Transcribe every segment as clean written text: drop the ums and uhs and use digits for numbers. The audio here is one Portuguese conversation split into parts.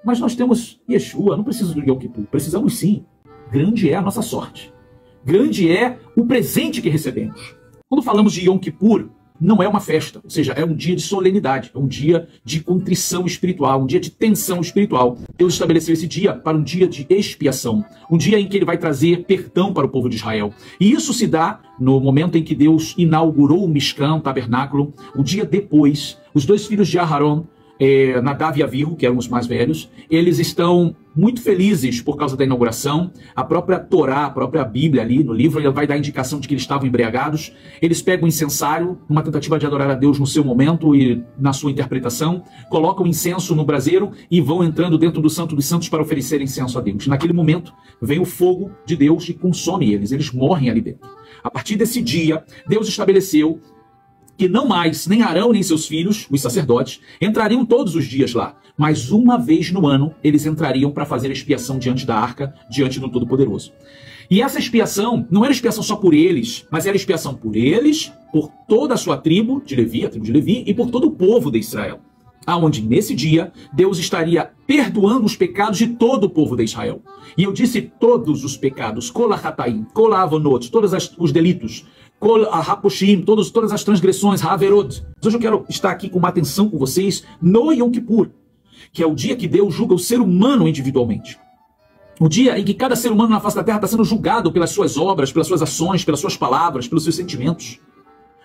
mas nós temos Yeshua, não preciso do Yom Kippur. Precisamos sim. Grande é a nossa sorte. Grande é o presente que recebemos. Quando falamos de Yom Kippur, não é uma festa, ou seja, é um dia de solenidade, é um dia de contrição espiritual, um dia de tensão espiritual. Deus estabeleceu esse dia para um dia de expiação, um dia em que ele vai trazer perdão para o povo de Israel. E isso se dá no momento em que Deus inaugurou o Mishkan, o tabernáculo. Um dia depois, os dois filhos de Aharon, Nadav e Avihu, que eram os mais velhos, eles estão muito felizes por causa da inauguração. A própria Torá, a própria Bíblia ali no livro, ela vai dar indicação de que eles estavam embriagados. Eles pegam o incensário, uma tentativa de adorar a Deus no seu momento e na sua interpretação, colocam incenso no braseiro e vão entrando dentro do Santo dos Santos para oferecer incenso a Deus. Naquele momento, vem o fogo de Deus e consome eles, eles morrem ali dentro. A partir desse dia, Deus estabeleceu que não mais, nem Arão nem seus filhos, os sacerdotes, entrariam todos os dias lá, mas uma vez no ano eles entrariam para fazer a expiação diante da arca, diante do Todo-Poderoso. E essa expiação não era expiação só por eles, mas era expiação por eles, por toda a sua tribo de Levi, a tribo de Levi, e por todo o povo de Israel. Aonde nesse dia Deus estaria perdoando os pecados de todo o povo de Israel. E eu disse todos os pecados, kol hataim, kol avonot, todos os delitos, kol haposhim, todas as transgressões, haverot. Hoje eu quero estar aqui com uma atenção com vocês no Yom Kippur, que é o dia que Deus julga o ser humano individualmente. O dia em que cada ser humano na face da terra está sendo julgado pelas suas obras, pelas suas ações, pelas suas palavras, pelos seus sentimentos.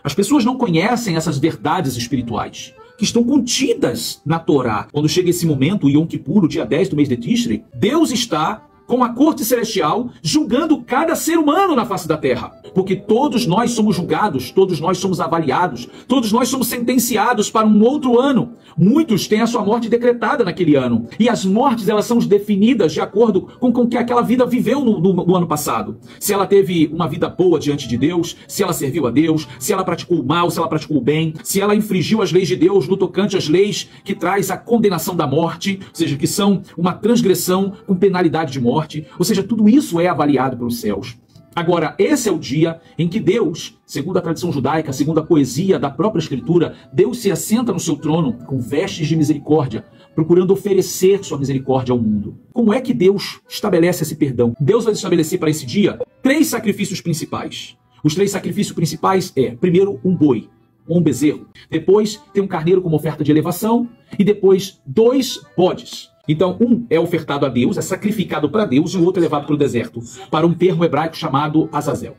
As pessoas não conhecem essas verdades espirituais que estão contidas na Torá. Quando chega esse momento, o Yom Kippur, o dia 10 do mês de Tishrei, Deus está com a corte celestial julgando cada ser humano na face da terra. Porque todos nós somos julgados, todos nós somos avaliados, todos nós somos sentenciados para um outro ano. Muitos têm a sua morte decretada naquele ano. E as mortes, elas são definidas de acordo com o que aquela vida viveu no ano passado. Se ela teve uma vida boa diante de Deus, se ela serviu a Deus, se ela praticou o mal, se ela praticou o bem, se ela infringiu as leis de Deus no tocante às leis que traz a condenação da morte, ou seja, que são uma transgressão com penalidade de morte. Ou seja, tudo isso é avaliado pelos céus. Agora, esse é o dia em que Deus, segundo a tradição judaica, segundo a poesia da própria Escritura, Deus se assenta no seu trono com vestes de misericórdia, procurando oferecer sua misericórdia ao mundo. Como é que Deus estabelece esse perdão? Deus vai estabelecer para esse dia 3 sacrifícios principais. Os 3 sacrifícios principais primeiro, um boi, um bezerro. Depois, tem um carneiro como oferta de elevação. E depois, 2 bodes. Então, um é ofertado a Deus, é sacrificado para Deus, e o outro é levado para o deserto, para um termo hebraico chamado Azazel.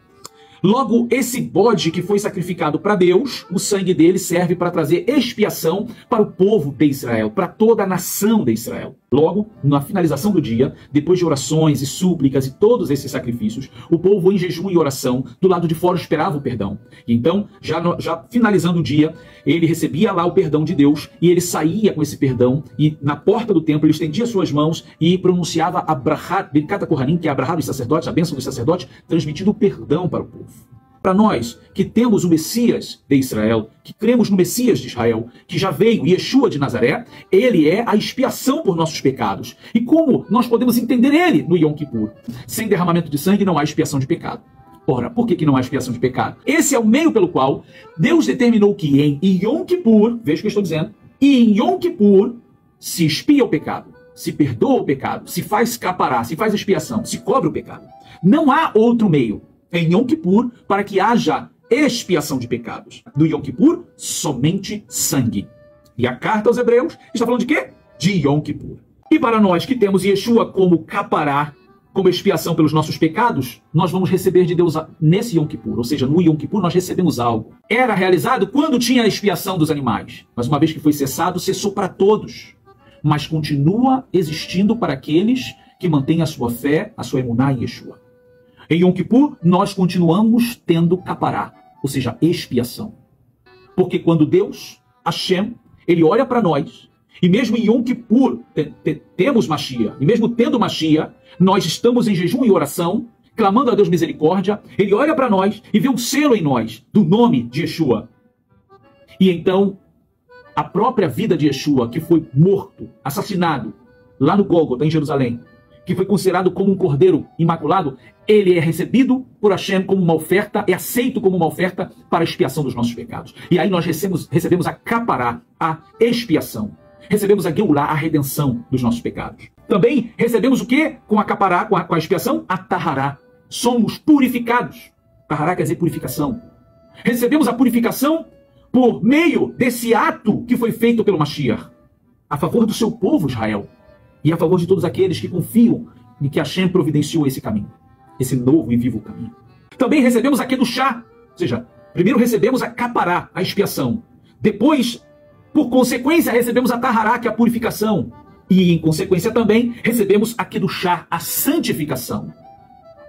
Logo, esse bode que foi sacrificado para Deus, o sangue dele serve para trazer expiação para o povo de Israel, para toda a nação de Israel. Logo, na finalização do dia, depois de orações e súplicas e todos esses sacrifícios, o povo em jejum e oração, do lado de fora esperava o perdão. E então, já finalizando o dia, ele recebia lá o perdão de Deus e ele saía com esse perdão e na porta do templo ele estendia suas mãos e pronunciava a brachá, Birkat HaKohanim, que é a brachá dos sacerdotes, a bênção dos sacerdotes, transmitindo o perdão para o povo. Para nós, que temos o Messias de Israel, que cremos no Messias de Israel, que já veio, Yeshua de Nazaré, ele é a expiação por nossos pecados. E como nós podemos entender ele no Yom Kippur? Sem derramamento de sangue não há expiação de pecado. Ora, por que não há expiação de pecado? Esse é o meio pelo qual Deus determinou que em Yom Kippur, veja o que eu estou dizendo, e em Yom Kippur se expia o pecado, se perdoa o pecado, se faz capará, se faz expiação, se cobre o pecado. Não há outro meio em Yom Kippur para que haja expiação de pecados. No Yom Kippur, somente sangue. E a carta aos Hebreus está falando de quê? De Yom Kippur. E para nós que temos Yeshua como capará, como expiação pelos nossos pecados, nós vamos receber de Deus nesse Yom Kippur. Ou seja, no Yom Kippur nós recebemos algo. Era realizado quando tinha a expiação dos animais. Mas uma vez que foi cessado, cessou para todos. Mas continua existindo para aqueles que mantêm a sua fé, a sua emuná em Yeshua. Em Yom Kippur, nós continuamos tendo capará, ou seja, expiação. Porque quando Deus, Hashem, ele olha para nós, e mesmo em Yom Kippur temos Mashiach, e mesmo tendo Mashiach, nós estamos em jejum e oração, clamando a Deus misericórdia, ele olha para nós e vê um selo em nós, do nome de Yeshua. E então, a própria vida de Yeshua, que foi morto, assassinado, lá no Gólgota, em Jerusalém, que foi considerado como um cordeiro imaculado, ele é recebido por Hashem como uma oferta, é aceito como uma oferta para a expiação dos nossos pecados. E aí nós recebemos a capará, a expiação. recebemos a Geulah, a redenção dos nossos pecados. Também recebemos o quê? Com a capará, com a expiação? A tahará. Somos purificados. Tahará quer dizer purificação. Recebemos a purificação por meio desse ato que foi feito pelo Mashiach, a favor do seu povo Israel e a favor de todos aqueles que confiam em que Hashem providenciou esse caminho, esse novo e vivo caminho. Também recebemos a Kedushá, ou seja, primeiro recebemos a capará, a expiação. Depois, por consequência, recebemos a tahará, que é a purificação. E, em consequência, também recebemos a Kedushá, a santificação.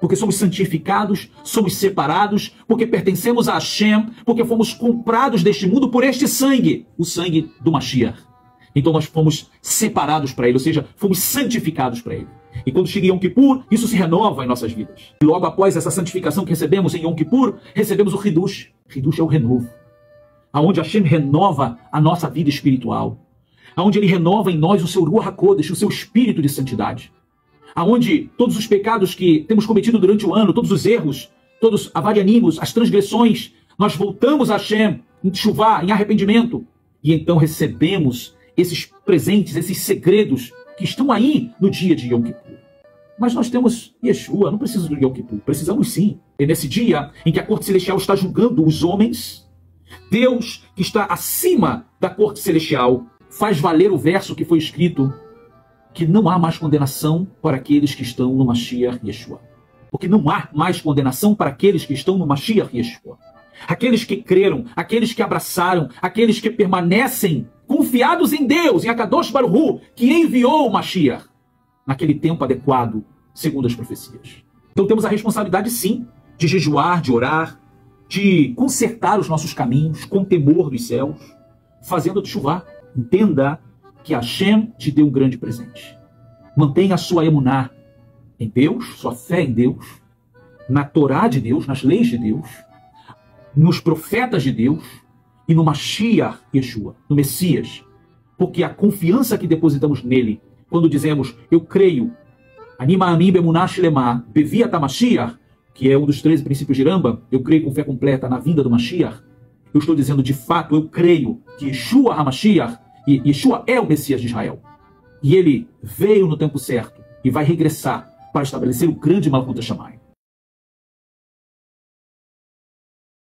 Porque somos santificados, somos separados, porque pertencemos a Hashem, porque fomos comprados deste mundo por este sangue, o sangue do Mashiach. Então nós fomos separados para ele, ou seja, fomos santificados para ele. E quando chega Yom Kippur, isso se renova em nossas vidas. E logo após essa santificação que recebemos em Yom Kippur, recebemos o Hidush. Hidush é o renovo. Aonde Hashem renova a nossa vida espiritual. Aonde ele renova em nós o seu Ruach HaKodesh, o seu espírito de santidade. Aonde todos os pecados que temos cometido durante o ano, todos os erros, todos os avarianimos, as transgressões, nós voltamos a Hashem em Teshuvá, em arrependimento. E então recebemos esses presentes, esses segredos que estão aí no dia de Yom Kippur. Mas nós temos Yeshua, não precisa do Yom Kippur, precisamos sim. É nesse dia em que a corte celestial está julgando os homens, Deus, que está acima da corte celestial, faz valer o verso que foi escrito, que não há mais condenação para aqueles que estão no Mashiach Yeshua. Porque não há mais condenação para aqueles que estão no Mashiach Yeshua. Aqueles que creram, aqueles que abraçaram, aqueles que permanecem confiados em Deus, em Akadosh Baruch Hu, que enviou o Mashiach naquele tempo adequado, segundo as profecias. Então temos a responsabilidade, sim, de jejuar, de orar, de consertar os nossos caminhos com temor dos céus, fazendo Teshuvá. Entenda que Hashem te deu um grande presente. Mantenha a sua emuná em Deus, sua fé em Deus, na Torá de Deus, nas leis de Deus, nos profetas de Deus e no Mashiach Yeshua, no Messias. Porque a confiança que depositamos nele, quando dizemos, eu creio, Anima Amim Bemunah Shlemah, Beviat HaMashiach, que é um dos 13 princípios de Rambam, eu creio com fé completa na vinda do Mashiach, eu estou dizendo, de fato, eu creio que Yeshua HaMashiach, e Yeshua é o Messias de Israel. E ele veio no tempo certo e vai regressar para estabelecer o grande Malchut Shamayim.